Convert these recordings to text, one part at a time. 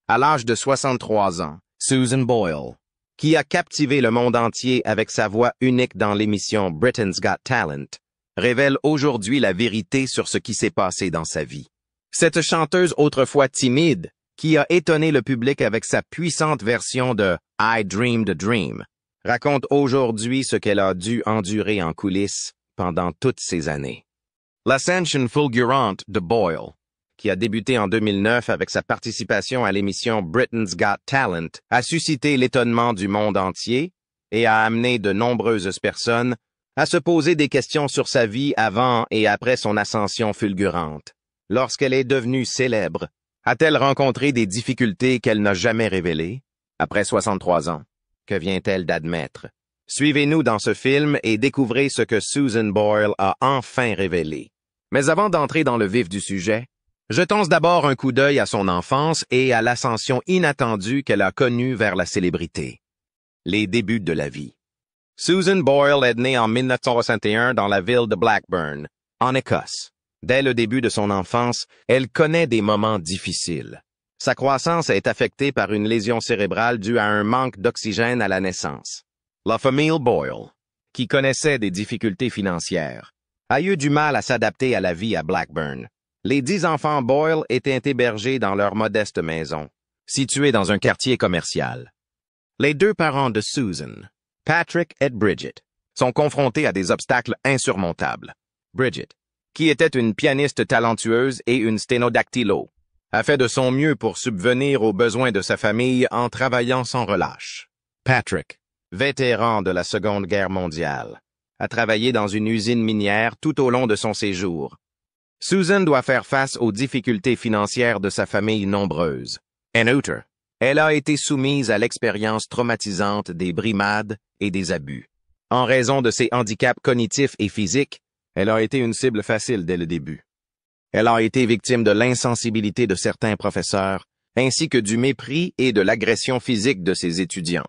À l'âge de 63 ans, Susan Boyle, qui a captivé le monde entier avec sa voix unique dans l'émission Britain's Got Talent, révèle aujourd'hui la vérité sur ce qui s'est passé dans sa vie. Cette chanteuse autrefois timide, qui a étonné le public avec sa puissante version de I Dreamed a Dream, raconte aujourd'hui ce qu'elle a dû endurer en coulisses pendant toutes ces années. L'ascension fulgurante de Boyle, qui a débuté en 2009 avec sa participation à l'émission Britain's Got Talent, a suscité l'étonnement du monde entier et a amené de nombreuses personnes à se poser des questions sur sa vie avant et après son ascension fulgurante. Lorsqu'elle est devenue célèbre, a-t-elle rencontré des difficultés qu'elle n'a jamais révélées? Après 63 ans, que vient-elle d'admettre? Suivez-nous dans ce film et découvrez ce que Susan Boyle a enfin révélé. Mais avant d'entrer dans le vif du sujet, jetons d'abord un coup d'œil à son enfance et à l'ascension inattendue qu'elle a connue vers la célébrité. Les débuts de la vie. Susan Boyle est née en 1961 dans la ville de Blackburn, en Écosse. Dès le début de son enfance, elle connaît des moments difficiles. Sa croissance est affectée par une lésion cérébrale due à un manque d'oxygène à la naissance. La famille Boyle, qui connaissait des difficultés financières, a eu du mal à s'adapter à la vie à Blackburn. Les 10 enfants Boyle étaient hébergés dans leur modeste maison, située dans un quartier commercial. Les 2 parents de Susan, Patrick et Bridget, sont confrontés à des obstacles insurmontables. Bridget, qui était une pianiste talentueuse et une sténodactylo, a fait de son mieux pour subvenir aux besoins de sa famille en travaillant sans relâche. Patrick, vétéran de la Seconde Guerre mondiale, a travaillé dans une usine minière tout au long de son séjour. Susan doit faire face aux difficultés financières de sa famille nombreuse. En outre, elle a été soumise à l'expérience traumatisante des brimades et des abus. En raison de ses handicaps cognitifs et physiques, elle a été une cible facile dès le début. Elle a été victime de l'insensibilité de certains professeurs, ainsi que du mépris et de l'agression physique de ses étudiants.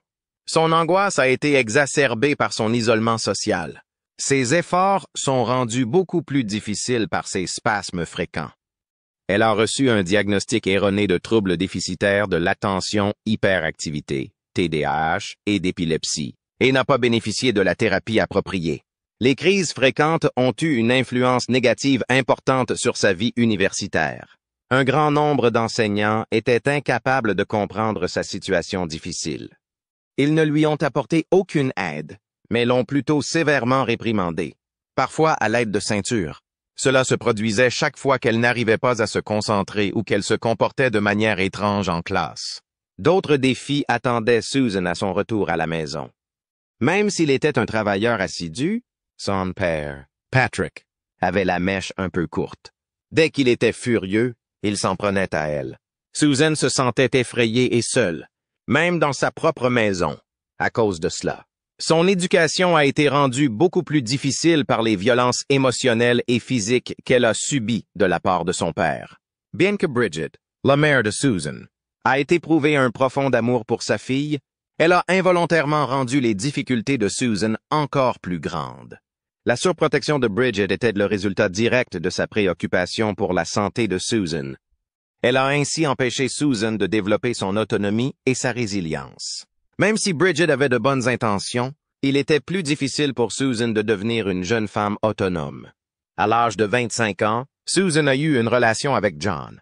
Son angoisse a été exacerbée par son isolement social. Ses efforts sont rendus beaucoup plus difficiles par ses spasmes fréquents. Elle a reçu un diagnostic erroné de troubles déficitaires de l'attention-hyperactivité, TDAH et d'épilepsie, et n'a pas bénéficié de la thérapie appropriée. Les crises fréquentes ont eu une influence négative importante sur sa vie universitaire. Un grand nombre d'enseignants étaient incapables de comprendre sa situation difficile. Ils ne lui ont apporté aucune aide, mais l'ont plutôt sévèrement réprimandée, parfois à l'aide de ceintures. Cela se produisait chaque fois qu'elle n'arrivait pas à se concentrer ou qu'elle se comportait de manière étrange en classe. D'autres défis attendaient Susan à son retour à la maison. Même s'il était un travailleur assidu, son père, Patrick, avait la mèche un peu courte. Dès qu'il était furieux, il s'en prenait à elle. Susan se sentait effrayée et seule, même dans sa propre maison, à cause de cela. Son éducation a été rendue beaucoup plus difficile par les violences émotionnelles et physiques qu'elle a subies de la part de son père. Bien que Bridget, la mère de Susan, a éprouvé un profond amour pour sa fille, elle a involontairement rendu les difficultés de Susan encore plus grandes. La surprotection de Bridget était le résultat direct de sa préoccupation pour la santé de Susan. Elle a ainsi empêché Susan de développer son autonomie et sa résilience. Même si Bridget avait de bonnes intentions, il était plus difficile pour Susan de devenir une jeune femme autonome. À l'âge de 25 ans, Susan a eu une relation avec John.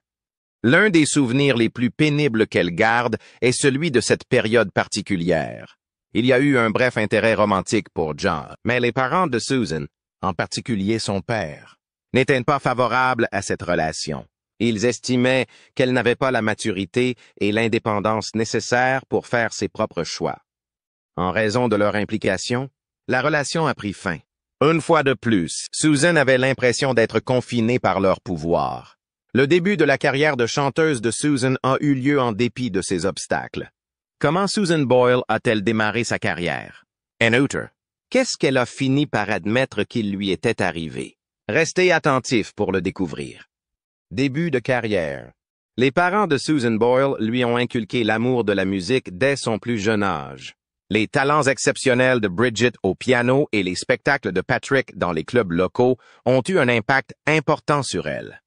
L'un des souvenirs les plus pénibles qu'elle garde est celui de cette période particulière. Il y a eu un bref intérêt romantique pour John, mais les parents de Susan, en particulier son père, n'étaient pas favorables à cette relation. Ils estimaient qu'elle n'avait pas la maturité et l'indépendance nécessaires pour faire ses propres choix. En raison de leur implication, la relation a pris fin. Une fois de plus, Susan avait l'impression d'être confinée par leur pouvoir. Le début de la carrière de chanteuse de Susan a eu lieu en dépit de ces obstacles. Comment Susan Boyle a-t-elle démarré sa carrière? En outre, qu'est-ce qu'elle a fini par admettre qu'il lui était arrivé? Restez attentifs pour le découvrir. Début de carrière. Les parents de Susan Boyle lui ont inculqué l'amour de la musique dès son plus jeune âge. Les talents exceptionnels de Bridget au piano et les spectacles de Patrick dans les clubs locaux ont eu un impact important sur elle.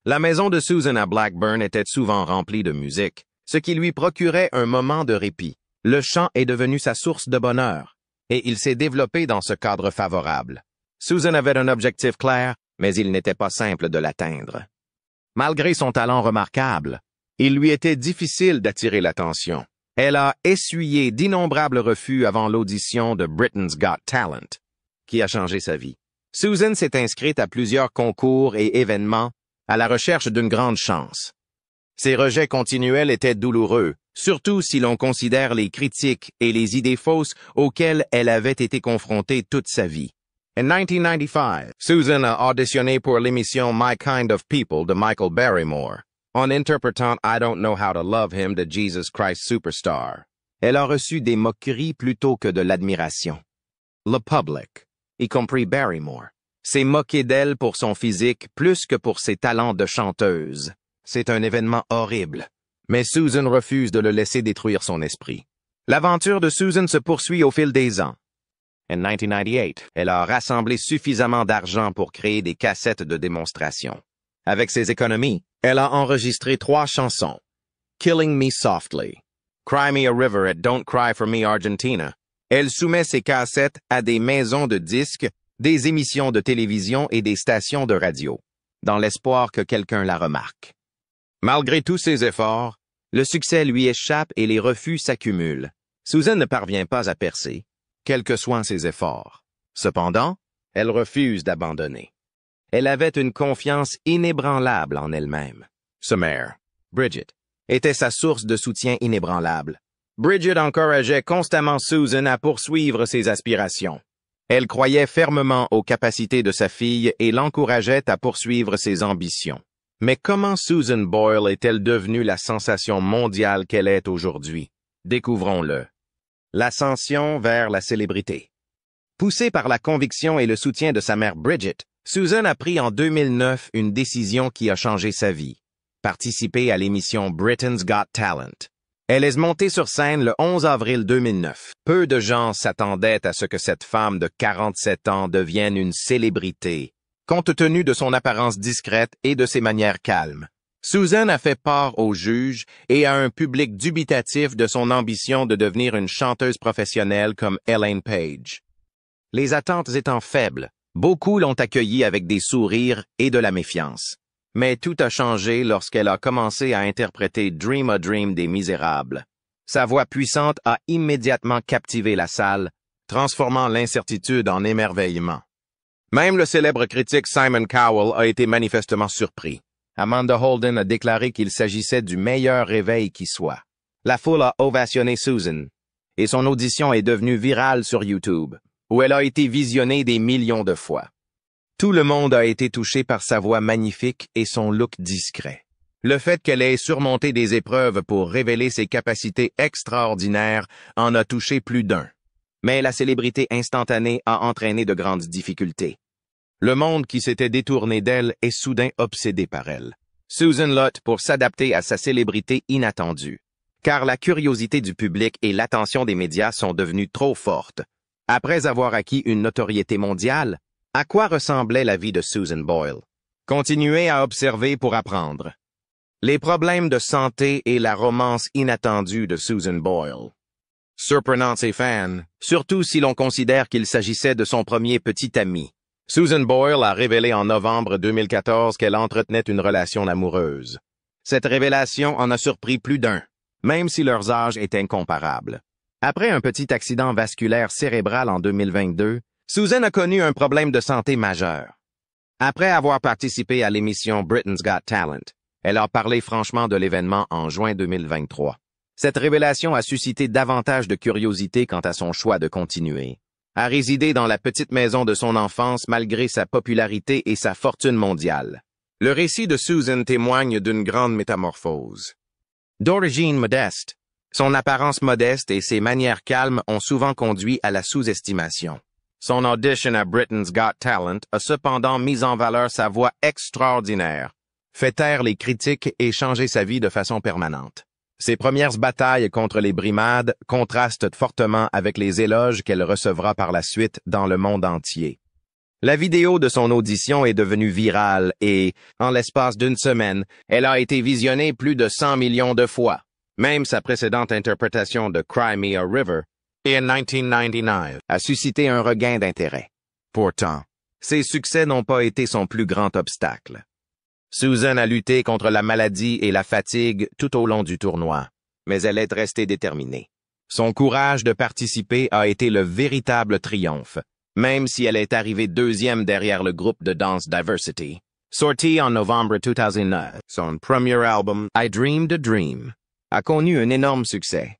La maison de Susan à Blackburn était souvent remplie de musique, ce qui lui procurait un moment de répit. Le chant est devenu sa source de bonheur, et il s'est développé dans ce cadre favorable. Susan avait un objectif clair, mais il n'était pas simple de l'atteindre. Malgré son talent remarquable, il lui était difficile d'attirer l'attention. Elle a essuyé d'innombrables refus avant l'audition de Britain's Got Talent, qui a changé sa vie. Susan s'est inscrite à plusieurs concours et événements à la recherche d'une grande chance. Ses rejets continuels étaient douloureux, surtout si l'on considère les critiques et les idées fausses auxquelles elle avait été confrontée toute sa vie. En 1995, Susan a auditionné pour l'émission My Kind of People de Michael Barrymore, en interprétant I Don't Know How to Love Him de Jesus Christ Superstar. Elle a reçu des moqueries plutôt que de l'admiration. Le public, y compris Barrymore, s'est moqué d'elle pour son physique plus que pour ses talents de chanteuse. C'est un événement horrible, mais Susan refuse de le laisser détruire son esprit. L'aventure de Susan se poursuit au fil des ans. En 1998, elle a rassemblé suffisamment d'argent pour créer des cassettes de démonstration. Avec ses économies, elle a enregistré 3 chansons. Killing Me Softly, Cry Me a River et Don't Cry for Me Argentina. Elle soumet ses cassettes à des maisons de disques, des émissions de télévision et des stations de radio, dans l'espoir que quelqu'un la remarque. Malgré tous ses efforts, le succès lui échappe et les refus s'accumulent. Susan ne parvient pas à percer, quels que soient ses efforts. Cependant, elle refuse d'abandonner. Elle avait une confiance inébranlable en elle-même. Sa mère, Bridget, était sa source de soutien inébranlable. Bridget encourageait constamment Susan à poursuivre ses aspirations. Elle croyait fermement aux capacités de sa fille et l'encourageait à poursuivre ses ambitions. Mais comment Susan Boyle est-elle devenue la sensation mondiale qu'elle est aujourd'hui? Découvrons-le. L'ascension vers la célébrité. Poussée par la conviction et le soutien de sa mère Bridget, Susan a pris en 2009 une décision qui a changé sa vie. Participer à l'émission Britain's Got Talent. Elle est montée sur scène le 11 avril 2009. Peu de gens s'attendaient à ce que cette femme de 47 ans devienne une célébrité, compte tenu de son apparence discrète et de ses manières calmes. Susan a fait part aux juges et à un public dubitatif de son ambition de devenir une chanteuse professionnelle comme Elaine Paige. Les attentes étant faibles, beaucoup l'ont accueillie avec des sourires et de la méfiance. Mais tout a changé lorsqu'elle a commencé à interpréter Dream a Dream des Misérables. Sa voix puissante a immédiatement captivé la salle, transformant l'incertitude en émerveillement. Même le célèbre critique Simon Cowell a été manifestement surpris. Amanda Holden a déclaré qu'il s'agissait du meilleur réveil qui soit. La foule a ovationné Susan, et son audition est devenue virale sur YouTube, où elle a été visionnée des millions de fois. Tout le monde a été touché par sa voix magnifique et son look discret. Le fait qu'elle ait surmonté des épreuves pour révéler ses capacités extraordinaires en a touché plus d'un. Mais la célébrité instantanée a entraîné de grandes difficultés. Le monde qui s'était détourné d'elle est soudain obsédé par elle. Susan lutte pour s'adapter à sa célébrité inattendue, car la curiosité du public et l'attention des médias sont devenues trop fortes. Après avoir acquis une notoriété mondiale, à quoi ressemblait la vie de Susan Boyle? Continuez à observer pour apprendre. Les problèmes de santé et la romance inattendue de Susan Boyle. Surprenant ses fans, surtout si l'on considère qu'il s'agissait de son premier petit ami. Susan Boyle a révélé en novembre 2014 qu'elle entretenait une relation amoureuse. Cette révélation en a surpris plus d'un, même si leurs âges étaient incomparables. Après un petit accident vasculaire cérébral en 2022, Susan a connu un problème de santé majeur. Après avoir participé à l'émission Britain's Got Talent, elle a parlé franchement de l'événement en juin 2023. Cette révélation a suscité davantage de curiosité quant à son choix de continuer à résider dans la petite maison de son enfance malgré sa popularité et sa fortune mondiale. Le récit de Susan témoigne d'une grande métamorphose. D'origine modeste, son apparence modeste et ses manières calmes ont souvent conduit à la sous-estimation. Son audition à Britain's Got Talent a cependant mis en valeur sa voix extraordinaire, fait taire les critiques et changé sa vie de façon permanente. Ses premières batailles contre les brimades contrastent fortement avec les éloges qu'elle recevra par la suite dans le monde entier. La vidéo de son audition est devenue virale et, en l'espace d'une semaine, elle a été visionnée plus de 100 millions de fois. Même sa précédente interprétation de Cry Me a River, in 1999, a suscité un regain d'intérêt. Pourtant, ses succès n'ont pas été son plus grand obstacle. Susan a lutté contre la maladie et la fatigue tout au long du tournoi, mais elle est restée déterminée. Son courage de participer a été le véritable triomphe, même si elle est arrivée deuxième derrière le groupe de danse Diversity. Sorti en novembre 2009, son premier album, I Dreamed a Dream, a connu un énorme succès.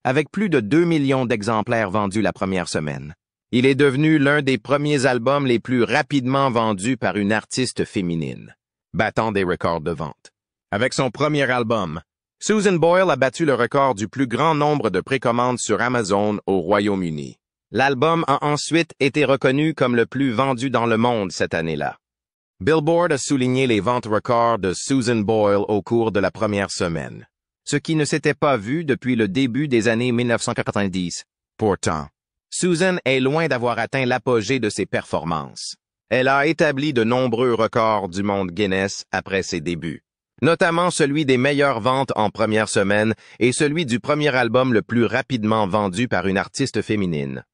Avec plus de 2 millions d'exemplaires vendus la première semaine, il est devenu l'un des premiers albums les plus rapidement vendus par une artiste féminine, battant des records de vente. Avec son premier album, Susan Boyle a battu le record du plus grand nombre de précommandes sur Amazon au Royaume-Uni. L'album a ensuite été reconnu comme le plus vendu dans le monde cette année-là. Billboard a souligné les ventes records de Susan Boyle au cours de la première semaine, ce qui ne s'était pas vu depuis le début des années 1990. Pourtant, Susan est loin d'avoir atteint l'apogée de ses performances. Elle a établi de nombreux records du monde Guinness après ses débuts, notamment celui des meilleures ventes en première semaine et celui du premier album le plus rapidement vendu par une artiste féminine.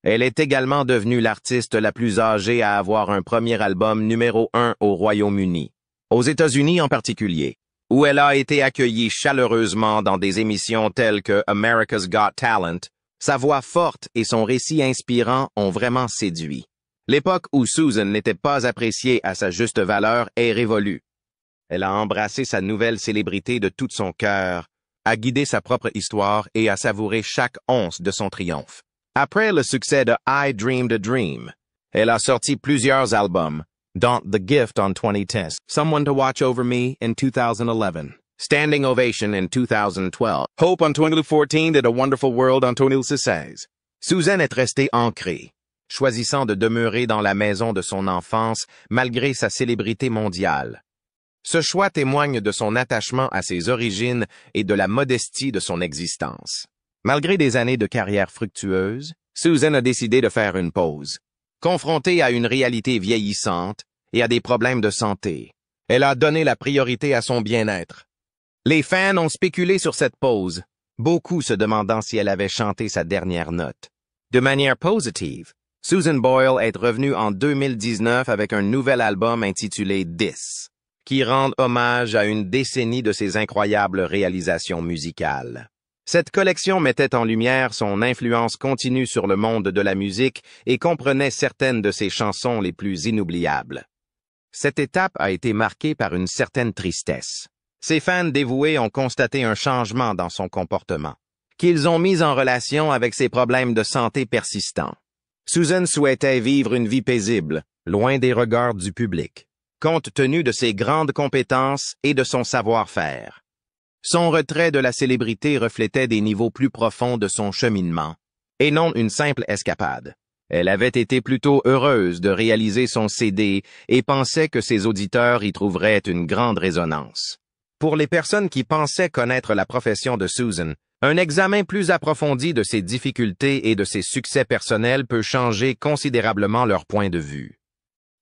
Elle est également devenue l'artiste la plus âgée à avoir un premier album numéro 1 au Royaume-Uni, aux États-Unis en particulier, où elle a été accueillie chaleureusement dans des émissions telles que America's Got Talent. Sa voix forte et son récit inspirant ont vraiment séduit. L'époque où Susan n'était pas appréciée à sa juste valeur est révolue. Elle a embrassé sa nouvelle célébrité de tout son cœur, a guidé sa propre histoire et a savouré chaque once de son triomphe. Après le succès de I Dreamed a Dream, elle a sorti plusieurs albums, dont The Gift en 2010, Someone to Watch Over Me in 2011, Standing Ovation in 2012, Hope en 2014 et A Wonderful World en 2016. Susan est restée ancrée, choisissant de demeurer dans la maison de son enfance malgré sa célébrité mondiale. Ce choix témoigne de son attachement à ses origines et de la modestie de son existence. Malgré des années de carrière fructueuse, Susan a décidé de faire une pause. Confrontée à une réalité vieillissante et à des problèmes de santé, elle a donné la priorité à son bien-être. Les fans ont spéculé sur cette pause, beaucoup se demandant si elle avait chanté sa dernière note. De manière positive, Susan Boyle est revenue en 2019 avec un nouvel album intitulé This, qui rend hommage à une décennie de ses incroyables réalisations musicales. Cette collection mettait en lumière son influence continue sur le monde de la musique et comprenait certaines de ses chansons les plus inoubliables. Cette étape a été marquée par une certaine tristesse. Ses fans dévoués ont constaté un changement dans son comportement, qu'ils ont mis en relation avec ses problèmes de santé persistants. Susan souhaitait vivre une vie paisible, loin des regards du public, compte tenu de ses grandes compétences et de son savoir-faire. Son retrait de la célébrité reflétait des niveaux plus profonds de son cheminement, et non une simple escapade. Elle avait été plutôt heureuse de réaliser son CD et pensait que ses auditeurs y trouveraient une grande résonance. Pour les personnes qui pensaient connaître la profession de Susan, un examen plus approfondi de ses difficultés et de ses succès personnels peut changer considérablement leur point de vue.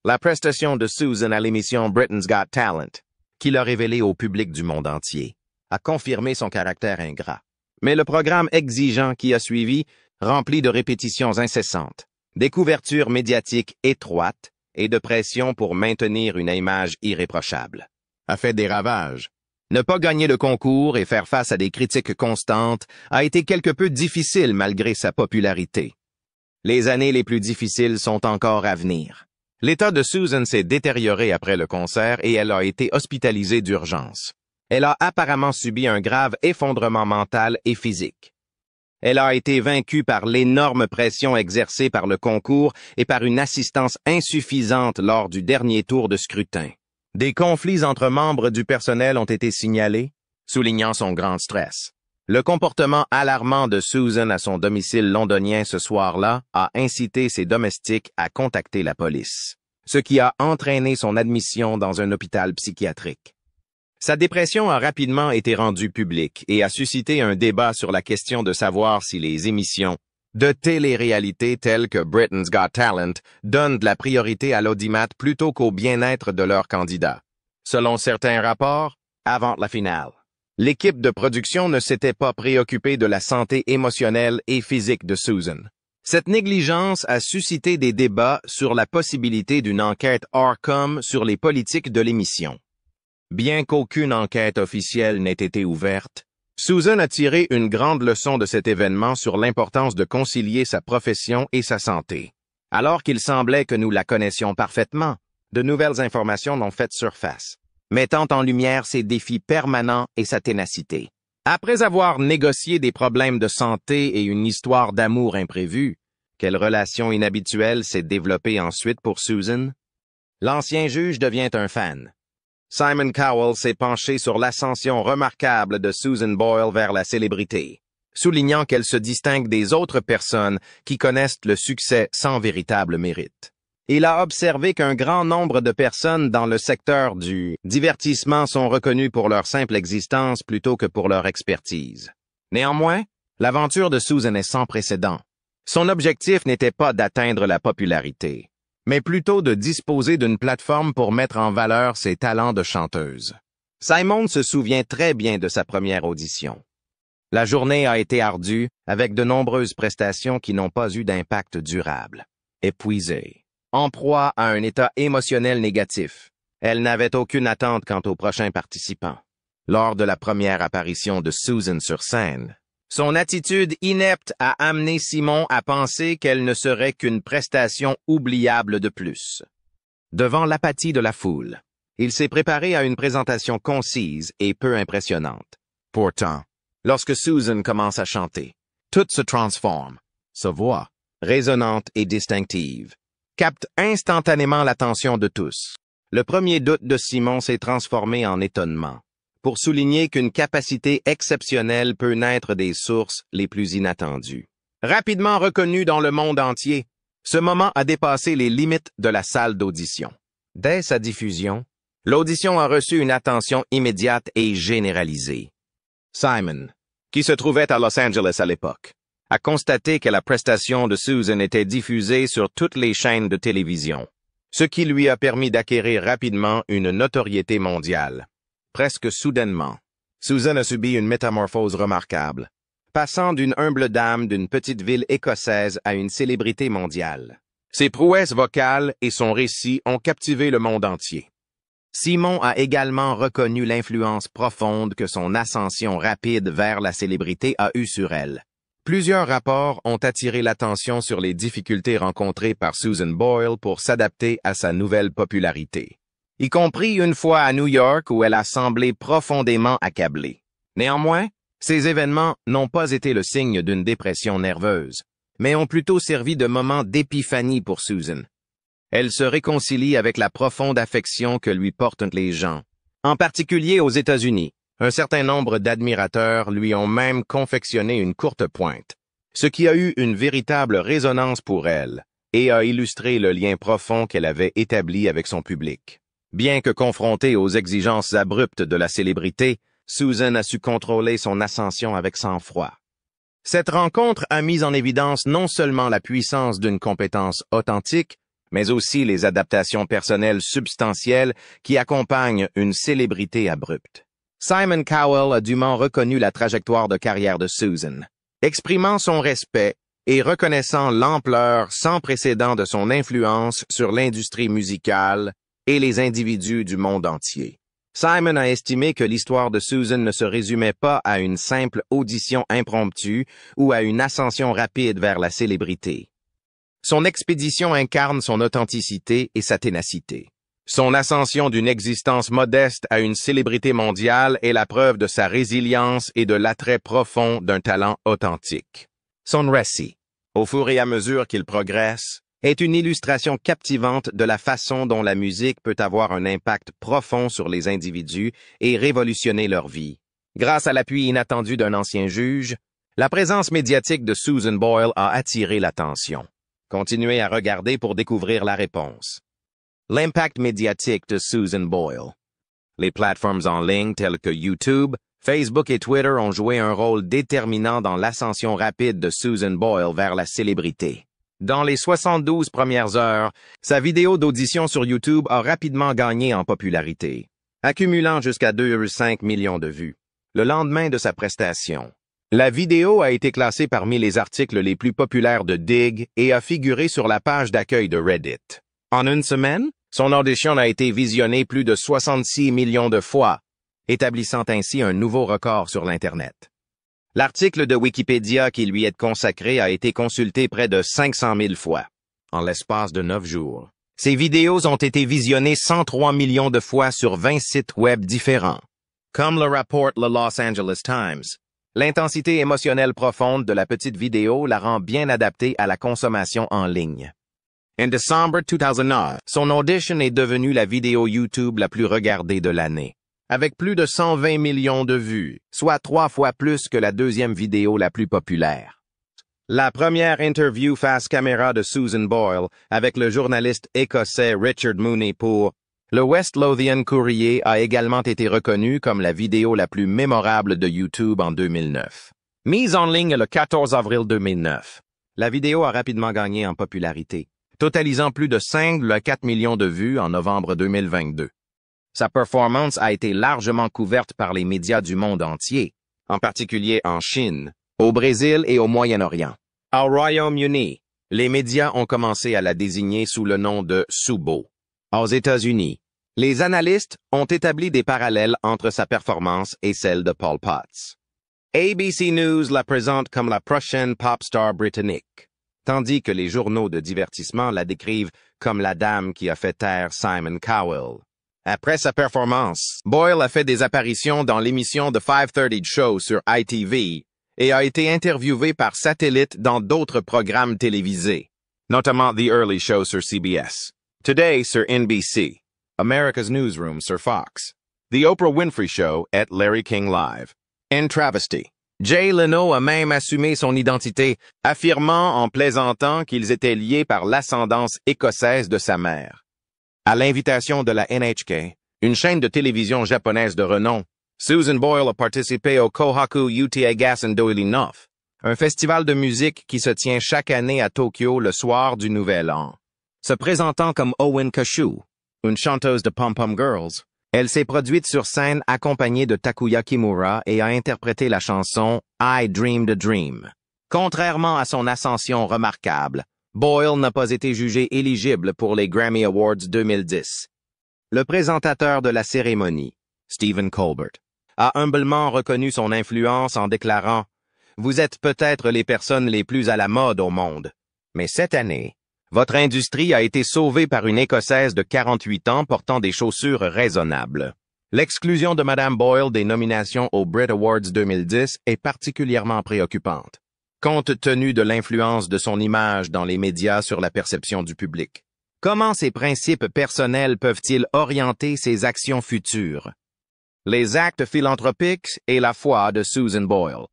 La prestation de Susan à l'émission Britain's Got Talent, qui l'a révélée au public du monde entier, a confirmé son caractère ingrat. Mais le programme exigeant qui a suivi, rempli de répétitions incessantes, des couvertures médiatiques étroites et de pression pour maintenir une image irréprochable, a fait des ravages. Ne pas gagner le concours et faire face à des critiques constantes a été quelque peu difficile malgré sa popularité. Les années les plus difficiles sont encore à venir. L'état de Susan s'est détérioré après le concert et elle a été hospitalisée d'urgence. Elle a apparemment subi un grave effondrement mental et physique. Elle a été vaincue par l'énorme pression exercée par le concours et par une assistance insuffisante lors du dernier tour de scrutin. Des conflits entre membres du personnel ont été signalés, soulignant son grand stress. Le comportement alarmant de Susan à son domicile londonien ce soir-là a incité ses domestiques à contacter la police, ce qui a entraîné son admission dans un hôpital psychiatrique. Sa dépression a rapidement été rendue publique et a suscité un débat sur la question de savoir si les émissions de télé-réalité telles que Britain's Got Talent donnent de la priorité à l'audimat plutôt qu'au bien-être de leurs candidats. Selon certains rapports, avant la finale, L'équipe de production ne s'était pas préoccupée de la santé émotionnelle et physique de Susan. Cette négligence a suscité des débats sur la possibilité d'une enquête Arcom sur les politiques de l'émission. Bien qu'aucune enquête officielle n'ait été ouverte, Susan a tiré une grande leçon de cet événement sur l'importance de concilier sa profession et sa santé. Alors qu'il semblait que nous la connaissions parfaitement, de nouvelles informations ont fait surface, mettant en lumière ses défis permanents et sa ténacité. Après avoir négocié des problèmes de santé et une histoire d'amour imprévue, quelle relation inhabituelle s'est développée ensuite pour Susan? L'ancien juge devient un fan. Simon Cowell s'est penché sur l'ascension remarquable de Susan Boyle vers la célébrité, soulignant qu'elle se distingue des autres personnes qui connaissent le succès sans véritable mérite. Il a observé qu'un grand nombre de personnes dans le secteur du divertissement sont reconnues pour leur simple existence plutôt que pour leur expertise. Néanmoins, l'aventure de Susan est sans précédent. Son objectif n'était pas d'atteindre la popularité, mais plutôt de disposer d'une plateforme pour mettre en valeur ses talents de chanteuse. Simon se souvient très bien de sa première audition. La journée a été ardue, avec de nombreuses prestations qui n'ont pas eu d'impact durable. Épuisée, en proie à un état émotionnel négatif, elle n'avait aucune attente quant aux prochains participants. Lors de la première apparition de Susan sur scène, son attitude inepte a amené Simon à penser qu'elle ne serait qu'une prestation oubliable de plus. Devant l'apathie de la foule, il s'est préparé à une présentation concise et peu impressionnante. Pourtant, lorsque Susan commence à chanter, tout se transforme. Sa voix, résonnante et distinctive, capte instantanément l'attention de tous. Le premier doute de Simon s'est transformé en étonnement, pour souligner qu'une capacité exceptionnelle peut naître des sources les plus inattendues. Rapidement reconnu dans le monde entier, ce moment a dépassé les limites de la salle d'audition. Dès sa diffusion, l'audition a reçu une attention immédiate et généralisée. Simon, qui se trouvait à Los Angeles à l'époque, a constaté que la prestation de Susan était diffusée sur toutes les chaînes de télévision, ce qui lui a permis d'acquérir rapidement une notoriété mondiale. Presque soudainement, Susan a subi une métamorphose remarquable, passant d'une humble dame d'une petite ville écossaise à une célébrité mondiale. Ses prouesses vocales et son récit ont captivé le monde entier. Simon a également reconnu l'influence profonde que son ascension rapide vers la célébrité a eue sur elle. Plusieurs rapports ont attiré l'attention sur les difficultés rencontrées par Susan Boyle pour s'adapter à sa nouvelle popularité, y compris une fois à New York où elle a semblé profondément accablée. Néanmoins, ces événements n'ont pas été le signe d'une dépression nerveuse, mais ont plutôt servi de moment d'épiphanie pour Susan. Elle se réconcilie avec la profonde affection que lui portent les gens, en particulier aux États-Unis. Un certain nombre d'admirateurs lui ont même confectionné une courte pointe, ce qui a eu une véritable résonance pour elle et a illustré le lien profond qu'elle avait établi avec son public. Bien que confrontée aux exigences abruptes de la célébrité, Susan a su contrôler son ascension avec sang-froid. Cette rencontre a mis en évidence non seulement la puissance d'une compétence authentique, mais aussi les adaptations personnelles substantielles qui accompagnent une célébrité abrupte. Simon Cowell a dûment reconnu la trajectoire de carrière de Susan, exprimant son respect et reconnaissant l'ampleur sans précédent de son influence sur l'industrie musicale et les individus du monde entier. Simon a estimé que l'histoire de Susan ne se résumait pas à une simple audition impromptue ou à une ascension rapide vers la célébrité. Son expédition incarne son authenticité et sa ténacité. Son ascension d'une existence modeste à une célébrité mondiale est la preuve de sa résilience et de l'attrait profond d'un talent authentique. Son récit, au fur et à mesure qu'il progresse, est une illustration captivante de la façon dont la musique peut avoir un impact profond sur les individus et révolutionner leur vie. Grâce à l'appui inattendu d'un ancien juge, la présence médiatique de Susan Boyle a attiré l'attention. Continuez à regarder pour découvrir la réponse. L'impact médiatique de Susan Boyle. Les plateformes en ligne telles que YouTube, Facebook et Twitter ont joué un rôle déterminant dans l'ascension rapide de Susan Boyle vers la célébrité. Dans les 72 premières heures, sa vidéo d'audition sur YouTube a rapidement gagné en popularité, accumulant jusqu'à 2,5 millions de vues. le lendemain de sa prestation. La vidéo a été classée parmi les articles les plus populaires de Digg et a figuré sur la page d'accueil de Reddit. En une semaine, son audition a été visionnée plus de 66 millions de fois, établissant ainsi un nouveau record sur l'Internet. L'article de Wikipédia qui lui est consacré a été consulté près de 500 000 fois, en l'espace de 9 jours. Ces vidéos ont été visionnées 103 millions de fois sur 20 sites web différents. Comme le rapporte le Los Angeles Times, l'intensité émotionnelle profonde de la petite vidéo la rend bien adaptée à la consommation en ligne. En décembre 2009, son audition est devenue la vidéo YouTube la plus regardée de l'année, avec plus de 120 millions de vues, soit 3 fois plus que la deuxième vidéo la plus populaire. La première interview face caméra de Susan Boyle avec le journaliste écossais Richard Mooney pour le West Lothian Courier a également été reconnue comme la vidéo la plus mémorable de YouTube en 2009. Mise en ligne le 14 avril 2009, la vidéo a rapidement gagné en popularité, totalisant plus de 5,4 millions de vues en novembre 2022. Sa performance a été largement couverte par les médias du monde entier, en particulier en Chine, au Brésil et au Moyen-Orient. Au Royaume-Uni, les médias ont commencé à la désigner sous le nom de Subo. Aux États-Unis, les analystes ont établi des parallèles entre sa performance et celle de Paul Potts. ABC News la présente comme la prochaine pop star britannique, tandis que les journaux de divertissement la décrivent comme la dame qui a fait taire Simon Cowell. Après sa performance, Boyle a fait des apparitions dans l'émission The 5:30 Show sur ITV et a été interviewé par satellite dans d'autres programmes télévisés, notamment The Early Show sur CBS, Today sur NBC, America's Newsroom sur Fox, The Oprah Winfrey Show et Larry King Live. En travesty, Jay Leno a même assumé son identité, affirmant en plaisantant qu'ils étaient liés par l'ascendance écossaise de sa mère. À l'invitation de la NHK, une chaîne de télévision japonaise de renom, Susan Boyle a participé au Kohaku Uta Gassen Doili 9, un festival de musique qui se tient chaque année à Tokyo le soir du Nouvel An. Se présentant comme Owen Kashu, une chanteuse de Pom-Pom Girls, elle s'est produite sur scène accompagnée de Takuya Kimura et a interprété la chanson I Dreamed a Dream. Contrairement à son ascension remarquable, Boyle n'a pas été jugé éligible pour les Grammy Awards 2010. Le présentateur de la cérémonie, Stephen Colbert, a humblement reconnu son influence en déclarant « Vous êtes peut-être les personnes les plus à la mode au monde, mais cette année, votre industrie a été sauvée par une Écossaise de 48 ans portant des chaussures raisonnables. » L'exclusion de Mme Boyle des nominations aux Brit Awards 2010 est particulièrement préoccupante, compte tenu de l'influence de son image dans les médias sur la perception du public. Comment ces principes personnels peuvent-ils orienter ses actions futures? Les actes philanthropiques et la foi de Susan Boyle.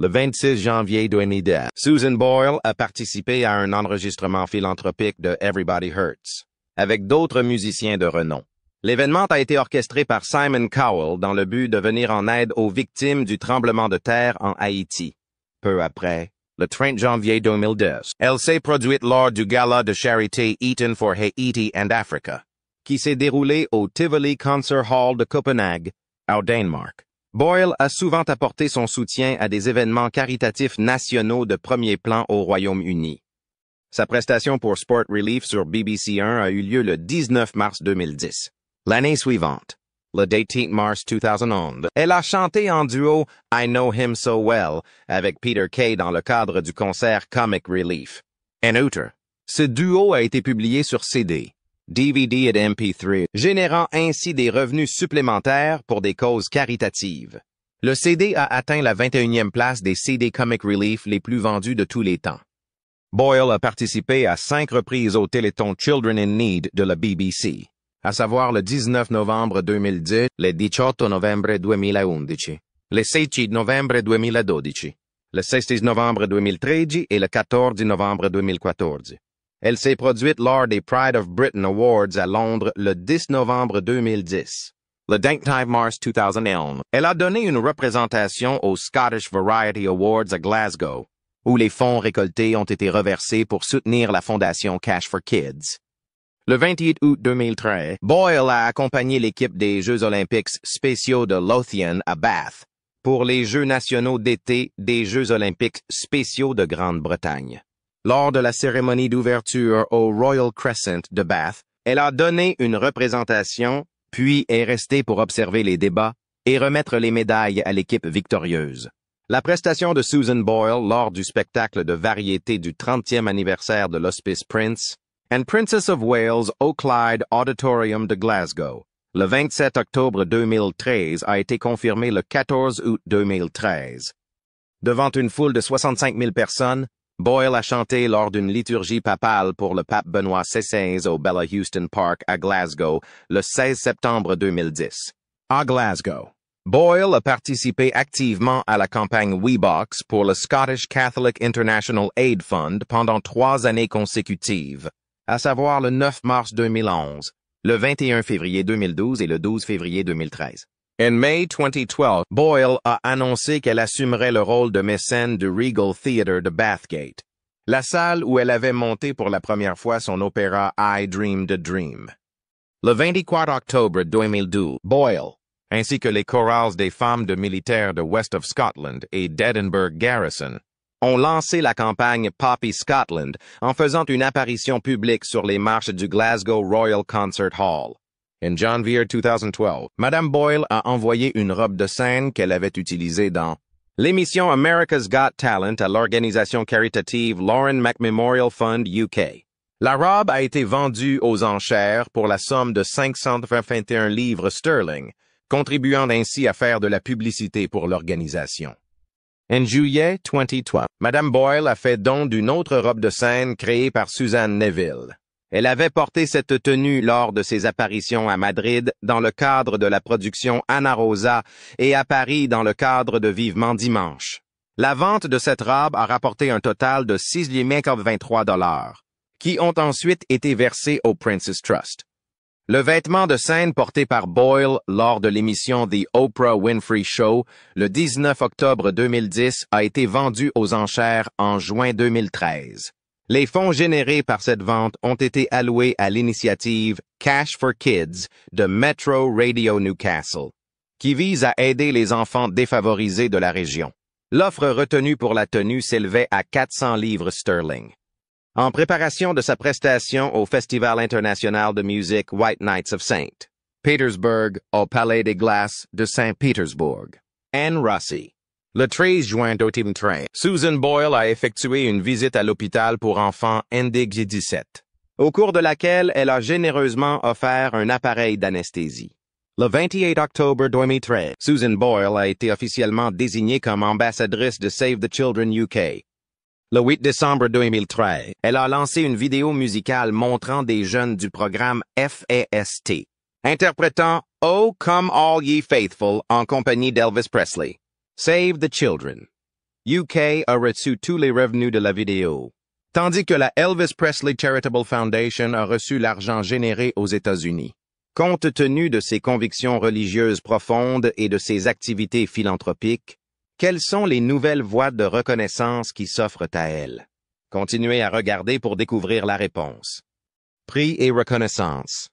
Le 26 janvier 2010, Susan Boyle a participé à un enregistrement philanthropique de Everybody Hurts, avec d'autres musiciens de renom. L'événement a été orchestré par Simon Cowell dans le but de venir en aide aux victimes du tremblement de terre en Haïti. Peu après, le 30 janvier 2010, elle s'est produite lors du gala de charité Eaton for Haiti and Africa, qui s'est déroulé au Tivoli Concert Hall de Copenhague, au Danemark. Boyle a souvent apporté son soutien à des événements caritatifs nationaux de premier plan au Royaume-Uni. Sa prestation pour Sport Relief sur BBC 1 a eu lieu le 19 mars 2010. L'année suivante, le 18 mars 2011, elle a chanté en duo I Know Him So Well avec Peter Kay dans le cadre du concert Comic Relief. En outre, ce duo a été publié sur CD, DVD et MP3, générant ainsi des revenus supplémentaires pour des causes caritatives. Le CD a atteint la 21e place des CD Comic Relief les plus vendus de tous les temps. Boyle a participé à 5 reprises au Téléthon Children in Need de la BBC, à savoir le 19 novembre 2010, le 18 novembre 2011, le 16 novembre 2012, le 16 novembre 2013 et le 14 novembre 2014. Elle s'est produite lors des Pride of Britain Awards à Londres le 10 novembre 2010. Le 19 mars 2011, elle a donné une représentation aux Scottish Variety Awards à Glasgow, où les fonds récoltés ont été reversés pour soutenir la fondation Cash for Kids. Le 28 août 2013, Boyle a accompagné l'équipe des Jeux olympiques spéciaux de Lothian à Bath, pour les Jeux nationaux d'été des Jeux olympiques spéciaux de Grande-Bretagne. Lors de la cérémonie d'ouverture au Royal Crescent de Bath, elle a donné une représentation, puis est restée pour observer les débats et remettre les médailles à l'équipe victorieuse. La prestation de Susan Boyle lors du spectacle de variété du 30e anniversaire de l'Hospice Prince and Princess of Wales au Clyde Auditorium de Glasgow, le 27 octobre 2013, a été confirmée le 14 août 2013. Devant une foule de 65 000 personnes, Boyle a chanté lors d'une liturgie papale pour le pape Benoît XVI au Bella Houston Park à Glasgow le 16 septembre 2010. À Glasgow, Boyle a participé activement à la campagne WeBox pour le Scottish Catholic International Aid Fund pendant 3 années consécutives, à savoir le 9 mars 2011, le 21 février 2012 et le 12 février 2013. En mai 2012, Boyle a annoncé qu'elle assumerait le rôle de mécène du Regal Theatre de Bathgate, la salle où elle avait monté pour la première fois son opéra I Dreamed a Dream. Le 24 octobre 2012, Boyle, ainsi que les chorales des femmes de militaires de West of Scotland et d'Edinburgh Garrison, ont lancé la campagne Poppy Scotland en faisant une apparition publique sur les marches du Glasgow Royal Concert Hall. En janvier 2012, Madame Boyle a envoyé une robe de scène qu'elle avait utilisée dans l'émission America's Got Talent à l'organisation caritative Lauren McMemorial Fund UK. La robe a été vendue aux enchères pour la somme de 521 livres sterling, contribuant ainsi à faire de la publicité pour l'organisation. En juillet 2012, Madame Boyle a fait don d'une autre robe de scène créée par Suzanne Neville. Elle avait porté cette tenue lors de ses apparitions à Madrid dans le cadre de la production Anna Rosa et à Paris dans le cadre de Vivement Dimanche. La vente de cette robe a rapporté un total de $623, qui ont ensuite été versés au Prince's Trust. Le vêtement de scène porté par Boyle lors de l'émission The Oprah Winfrey Show le 19 octobre 2010 a été vendu aux enchères en juin 2013. Les fonds générés par cette vente ont été alloués à l'initiative Cash for Kids de Metro Radio Newcastle, qui vise à aider les enfants défavorisés de la région. L'offre retenue pour la tenue s'élevait à 400 livres sterling. En préparation de sa prestation au Festival international de musique White Nights of St. Petersburg au Palais des Glaces de Saint-Pétersbourg, Anne Rossi. Le 13 juin 2013, Susan Boyle a effectué une visite à l'hôpital pour enfants Endig 17, au cours de laquelle elle a généreusement offert un appareil d'anesthésie. Le 28 octobre 2013, Susan Boyle a été officiellement désignée comme ambassadrice de Save the Children UK. Le 8 décembre 2013, elle a lancé une vidéo musicale montrant des jeunes du programme FAST, interprétant Oh Come All Ye Faithful en compagnie d'Elvis Presley. Save the Children. UK a reçu tous les revenus de la vidéo, tandis que la Elvis Presley Charitable Foundation a reçu l'argent généré aux États-Unis. Compte tenu de ses convictions religieuses profondes et de ses activités philanthropiques, quelles sont les nouvelles voies de reconnaissance qui s'offrent à elle? Continuez à regarder pour découvrir la réponse. Prix et reconnaissance.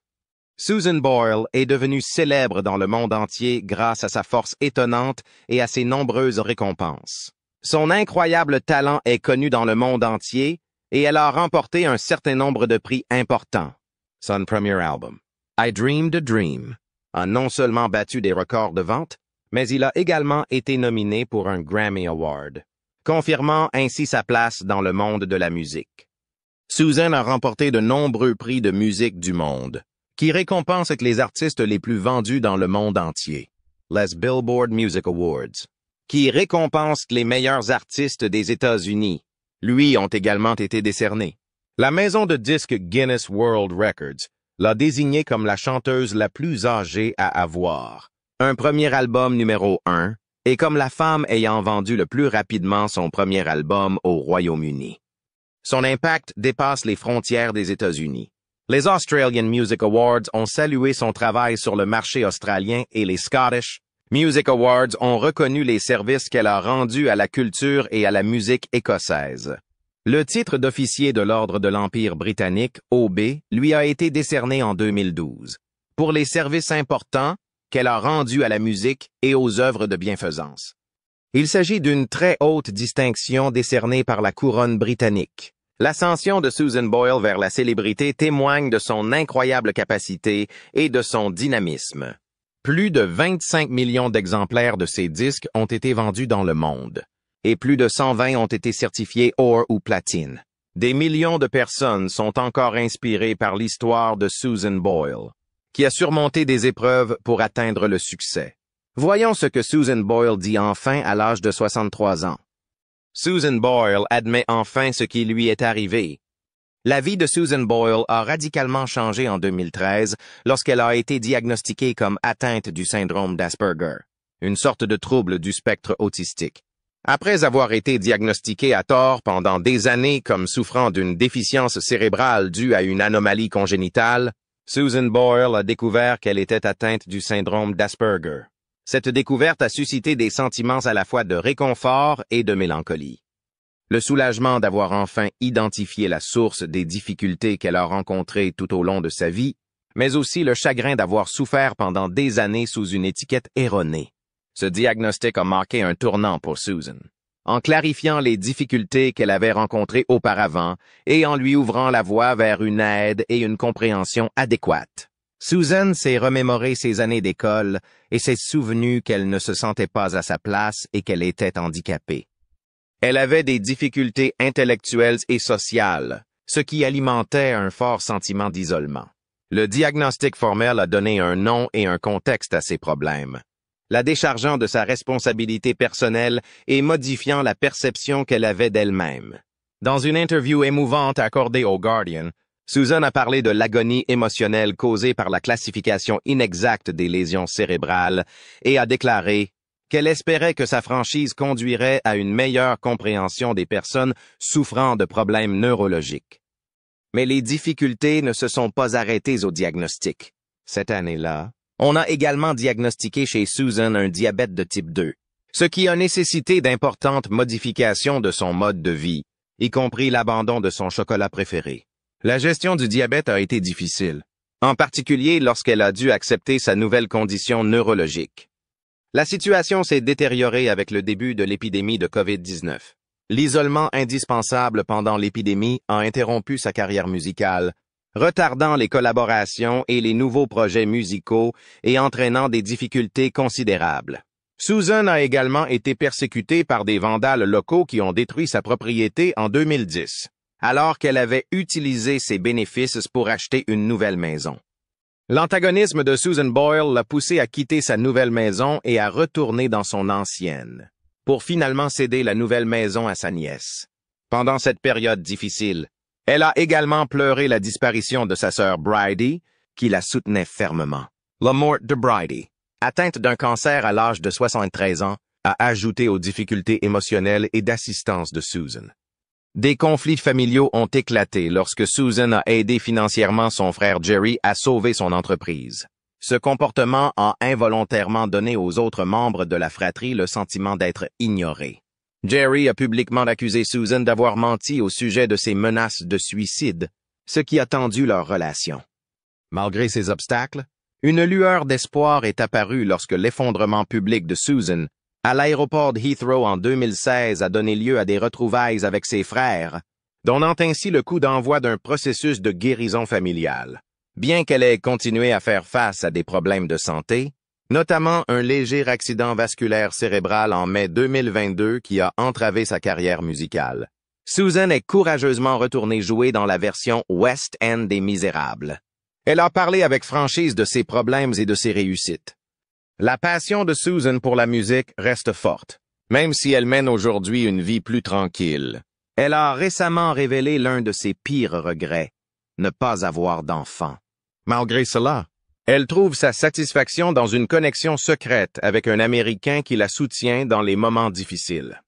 Susan Boyle est devenue célèbre dans le monde entier grâce à sa force étonnante et à ses nombreuses récompenses. Son incroyable talent est connu dans le monde entier et elle a remporté un certain nombre de prix importants. Son premier album, I Dreamed a Dream, a non seulement battu des records de vente, mais il a également été nominé pour un Grammy Award, confirmant ainsi sa place dans le monde de la musique. Susan a remporté de nombreux prix de musique du monde, qui récompensent les artistes les plus vendus dans le monde entier, les Billboard Music Awards, qui récompensent les meilleurs artistes des États-Unis, lui ont également été décernés. La maison de disques Guinness World Records l'a désignée comme la chanteuse la plus âgée à avoir un premier album numéro 1 et comme la femme ayant vendu le plus rapidement son premier album au Royaume-Uni. Son impact dépasse les frontières des États-Unis. Les Australian Music Awards ont salué son travail sur le marché australien et les Scottish Music Awards ont reconnu les services qu'elle a rendus à la culture et à la musique écossaise. Le titre d'officier de l'Ordre de l'Empire britannique, OB, lui a été décerné en 2012. Pour les services importants, qu'elle a rendu à la musique et aux œuvres de bienfaisance. Il s'agit d'une très haute distinction décernée par la couronne britannique. L'ascension de Susan Boyle vers la célébrité témoigne de son incroyable capacité et de son dynamisme. Plus de 25 millions d'exemplaires de ses disques ont été vendus dans le monde, et plus de 120 ont été certifiés or ou platine. Des millions de personnes sont encore inspirées par l'histoire de Susan Boyle, qui a surmonté des épreuves pour atteindre le succès. Voyons ce que Susan Boyle dit enfin à l'âge de 63 ans. Susan Boyle admet enfin ce qui lui est arrivé. La vie de Susan Boyle a radicalement changé en 2013 lorsqu'elle a été diagnostiquée comme atteinte du syndrome d'Asperger, une sorte de trouble du spectre autistique. Après avoir été diagnostiquée à tort pendant des années comme souffrant d'une déficience cérébrale due à une anomalie congénitale, Susan Boyle a découvert qu'elle était atteinte du syndrome d'Asperger. Cette découverte a suscité des sentiments à la fois de réconfort et de mélancolie. Le soulagement d'avoir enfin identifié la source des difficultés qu'elle a rencontrées tout au long de sa vie, mais aussi le chagrin d'avoir souffert pendant des années sous une étiquette erronée. Ce diagnostic a marqué un tournant pour Susan, en clarifiant les difficultés qu'elle avait rencontrées auparavant et en lui ouvrant la voie vers une aide et une compréhension adéquates. Susan s'est remémoré ses années d'école et s'est souvenu qu'elle ne se sentait pas à sa place et qu'elle était handicapée. Elle avait des difficultés intellectuelles et sociales, ce qui alimentait un fort sentiment d'isolement. Le diagnostic formel a donné un nom et un contexte à ces problèmes, la déchargeant de sa responsabilité personnelle et modifiant la perception qu'elle avait d'elle-même. Dans une interview émouvante accordée au Guardian, Susan a parlé de l'agonie émotionnelle causée par la classification inexacte des lésions cérébrales et a déclaré qu'elle espérait que sa franchise conduirait à une meilleure compréhension des personnes souffrant de problèmes neurologiques. Mais les difficultés ne se sont pas arrêtées au diagnostic. Cette année-là, on a également diagnostiqué chez Susan un diabète de type 2, ce qui a nécessité d'importantes modifications de son mode de vie, y compris l'abandon de son chocolat préféré. La gestion du diabète a été difficile, en particulier lorsqu'elle a dû accepter sa nouvelle condition neurologique. La situation s'est détériorée avec le début de l'épidémie de COVID-19. L'isolement indispensable pendant l'épidémie a interrompu sa carrière musicale, retardant les collaborations et les nouveaux projets musicaux et entraînant des difficultés considérables. Susan a également été persécutée par des vandales locaux qui ont détruit sa propriété en 2010, alors qu'elle avait utilisé ses bénéfices pour acheter une nouvelle maison. L'antagonisme de Susan Boyle l'a poussée à quitter sa nouvelle maison et à retourner dans son ancienne, pour finalement céder la nouvelle maison à sa nièce. Pendant cette période difficile, elle a également pleuré la disparition de sa sœur Bridie, qui la soutenait fermement. La mort de Bridie, atteinte d'un cancer à l'âge de 73 ans, a ajouté aux difficultés émotionnelles et d'assistance de Susan. Des conflits familiaux ont éclaté lorsque Susan a aidé financièrement son frère Jerry à sauver son entreprise. Ce comportement a involontairement donné aux autres membres de la fratrie le sentiment d'être ignorés. Jerry a publiquement accusé Susan d'avoir menti au sujet de ses menaces de suicide, ce qui a tendu leur relation. Malgré ces obstacles, une lueur d'espoir est apparue lorsque l'effondrement public de Susan à l'aéroport de Heathrow en 2016 a donné lieu à des retrouvailles avec ses frères, donnant ainsi le coup d'envoi d'un processus de guérison familiale. Bien qu'elle ait continué à faire face à des problèmes de santé, notamment un léger accident vasculaire cérébral en mai 2022 qui a entravé sa carrière musicale, Susan est courageusement retournée jouer dans la version West End des Misérables. Elle a parlé avec franchise de ses problèmes et de ses réussites. La passion de Susan pour la musique reste forte, même si elle mène aujourd'hui une vie plus tranquille. Elle a récemment révélé l'un de ses pires regrets, ne pas avoir d'enfant. Malgré cela, elle trouve sa satisfaction dans une connexion secrète avec un Américain qui la soutient dans les moments difficiles.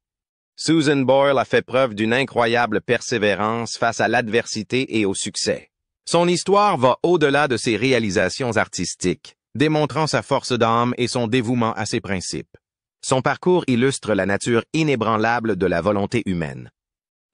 Susan Boyle a fait preuve d'une incroyable persévérance face à l'adversité et au succès. Son histoire va au-delà de ses réalisations artistiques, démontrant sa force d'âme et son dévouement à ses principes. Son parcours illustre la nature inébranlable de la volonté humaine.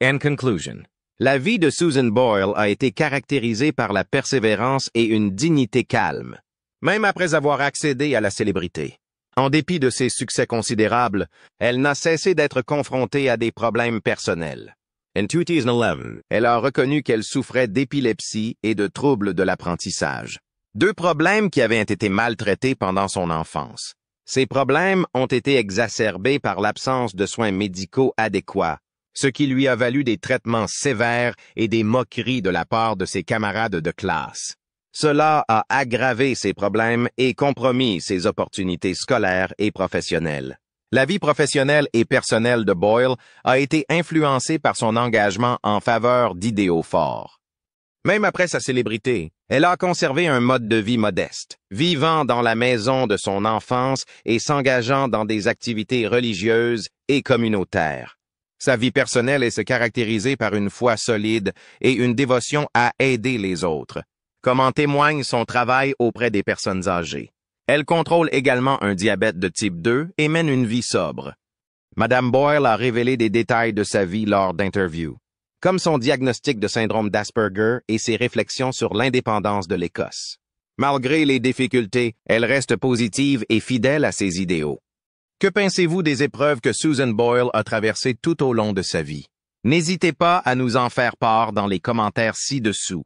In conclusion, la vie de Susan Boyle a été caractérisée par la persévérance et une dignité calme, même après avoir accédé à la célébrité. En dépit de ses succès considérables, elle n'a cessé d'être confrontée à des problèmes personnels. En 2011, elle a reconnu qu'elle souffrait d'épilepsie et de troubles de l'apprentissage. Deux problèmes qui avaient été maltraités pendant son enfance. Ces problèmes ont été exacerbés par l'absence de soins médicaux adéquats, ce qui lui a valu des traitements sévères et des moqueries de la part de ses camarades de classe. Cela a aggravé ses problèmes et compromis ses opportunités scolaires et professionnelles. La vie professionnelle et personnelle de Boyle a été influencée par son engagement en faveur d'idéaux forts. Même après sa célébrité, elle a conservé un mode de vie modeste, vivant dans la maison de son enfance et s'engageant dans des activités religieuses et communautaires. Sa vie personnelle se caractérisée par une foi solide et une dévotion à aider les autres, comme en témoigne son travail auprès des personnes âgées. Elle contrôle également un diabète de type 2 et mène une vie sobre. Madame Boyle a révélé des détails de sa vie lors d'interviews, comme son diagnostic de syndrome d'Asperger et ses réflexions sur l'indépendance de l'Écosse. Malgré les difficultés, elle reste positive et fidèle à ses idéaux. Que pensez-vous des épreuves que Susan Boyle a traversées tout au long de sa vie? N'hésitez pas à nous en faire part dans les commentaires ci-dessous.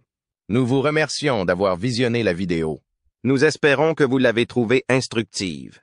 Nous vous remercions d'avoir visionné la vidéo. Nous espérons que vous l'avez trouvée instructive.